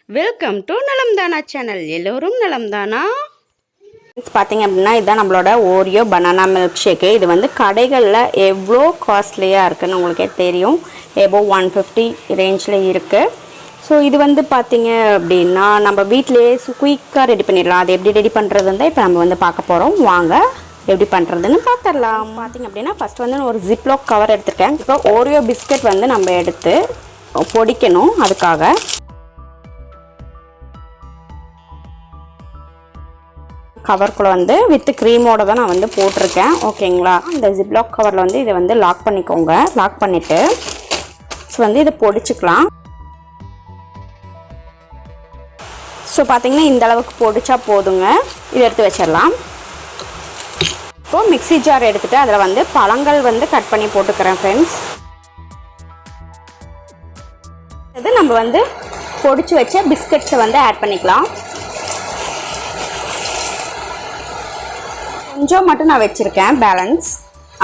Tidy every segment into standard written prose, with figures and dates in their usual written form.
Welcome to நலம்தானா channel. எல்லோரும் நலம்தானா? பார்த்தீங்க அப்படின்னா இதுதான் நம்மளோட ஓரியோ பனானா மில்க் ஷேக்கு. இது வந்து கடைகளில் எவ்வளோ காஸ்ட்லியாக இருக்குதுன்னு உங்களுக்கே தெரியும். எபோவ் 150 ரேஞ்சில் இருக்குது. ஸோ இது வந்து பார்த்தீங்க அப்படின்னா நம்ம வீட்டிலேயே குயிக்காக ரெடி பண்ணிடலாம். அது எப்படி ரெடி பண்ணுறதுன்னு தான் இப்போ நம்ம வந்து பார்க்க போகிறோம். வாங்க எப்படி பண்ணுறதுன்னு பார்த்துடலாம். பார்த்தீங்க அப்படின்னா ஃபஸ்ட் வந்து ஒரு ஜிப்லாக் கவர் எடுத்துருக்கேன். இப்போ ஓரியோ பிஸ்கட் வந்து நம்ம எடுத்து பொடிக்கணும். அதுக்காக கவருக்குள்ளே வந்து வித் க்ரீமோடு தான் நான் வந்து போட்டிருக்கேன். ஓகேங்களா? இந்த ஜிப்லாக் கவரில் வந்து இதை வந்து லாக் பண்ணிக்கோங்க. லாக் பண்ணிவிட்டு ஸோ வந்து இதை பொடிச்சுக்கலாம். ஸோ பார்த்தீங்கன்னா இந்த அளவுக்கு பொடிச்சா போதுங்க. இதை எடுத்து வச்சிடலாம். இப்போது மிக்ஸி ஜார் எடுத்துகிட்டு அதில் வந்து பழங்கள் வந்து கட் பண்ணி போட்டுக்கிறேன் ஃப்ரெண்ட்ஸ். இது நம்ம வந்து பொடிச்சு வச்ச பிஸ்கட்ஸை வந்து ஆட் பண்ணிக்கலாம். கொஞ்சம் மட்டும் நான் வச்சுருக்கேன் பேலன்ஸ்.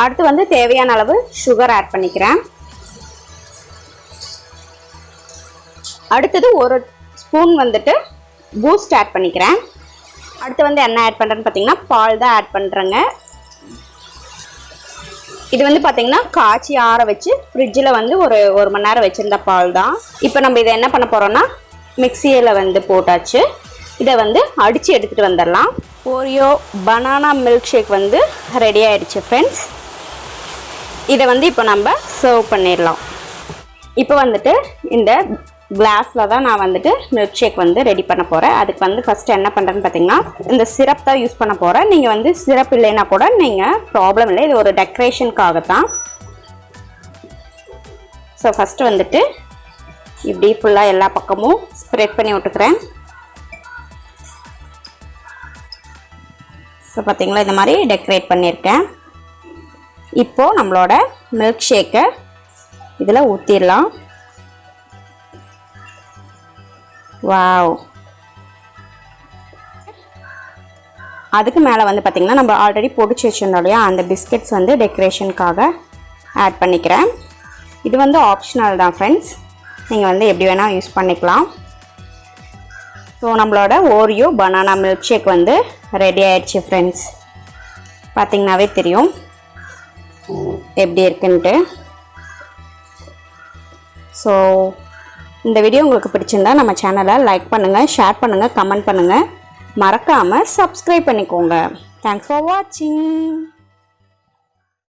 அடுத்து வந்து தேவையான அளவு சுகர் ஆட் பண்ணிக்கிறேன். அடுத்தது ஒரு ஸ்பூன் வந்துட்டு பூஸ்ட் ஆட் பண்ணிக்கிறேன். அடுத்து வந்து என்ன ஆட் பண்ணுறேன்னு பார்த்தீங்கன்னா பால் தான் ஆட் பண்ணுறேங்க. இது வந்து பார்த்தீங்கன்னா காய்ச்சி ஆற வச்சு ஃப்ரிட்ஜில் வந்து ஒரு மணி நேரம் வச்சுருந்த பால் தான். இப்போ நம்ம இதை என்ன பண்ண போகிறோன்னா மிக்சியில் வந்து போட்டாச்சு. இதை வந்து அடித்து எடுத்துகிட்டு வந்துடலாம். ஓரியோ பனானா மில்க் ஷேக் வந்து ரெடி ஆகிடுச்சு ஃப்ரெண்ட்ஸ். இதை வந்து இப்போ நம்ம சர்வ் பண்ணிடலாம். இப்போ வந்துட்டு இந்த கிளாஸில் தான் நான் வந்துட்டு மில்க் ஷேக் வந்து ரெடி பண்ண போகிறேன். அதுக்கு வந்து ஃபஸ்ட்டு என்ன பண்ணுறேன்னு பார்த்தீங்கன்னா இந்த சிரப் தான் யூஸ் பண்ண போகிறேன். நீங்கள் வந்து சிரப் இல்லைன்னா கூட நீங்கள் ப்ராப்ளம் இல்லை. இது ஒரு டெக்கரேஷனுக்காக தான். ஸோ ஃபஸ்ட்டு வந்துட்டு இப்படி ஃபுல்லாக எல்லா பக்கமும் ஸ்ப்ரெட் பண்ணி விட்டுக்கிறேன். ஸோ பார்த்தீங்களா இந்த மாதிரி டெக்கரேட் பண்ணியிருக்கேன். இப்போது நம்மளோட மில்க் ஷேக்கை இதில் ஊற்றிடலாம். வாவ்! அதுக்கு மேலே வந்து பார்த்திங்கன்னா நம்ம ஆல்ரெடி பொடிச்சு வச்சுருந்தோம் இல்லையா, அந்த பிஸ்கெட்ஸ் வந்து டெக்கரேஷனுக்காக ஆட் பண்ணிக்கிறேன். இது வந்து ஆப்ஷனல் தான் ஃப்ரெண்ட்ஸ். நீங்கள் வந்து எப்படி வேணால் யூஸ் பண்ணிக்கலாம். ஸோ நம்மளோட ஓரியோ பனானா மில்க் ஷேக் வந்து ரெடி ஆயிடுச்சு ஃப்ரெண்ட்ஸ். பார்த்திங்கனாவே தெரியும் எப்படி இருக்குன்ட்டு. ஸோ இந்த வீடியோ உங்களுக்கு பிடிச்சிருந்தா நம்ம சேனலை லைக் பண்ணுங்கள், ஷேர் பண்ணுங்கள், கமெண்ட் பண்ணுங்கள். மறக்காமல் சப்ஸ்கிரைப் பண்ணிக்கோங்க. தேங்க்ஸ் ஃபார் வாட்சிங்.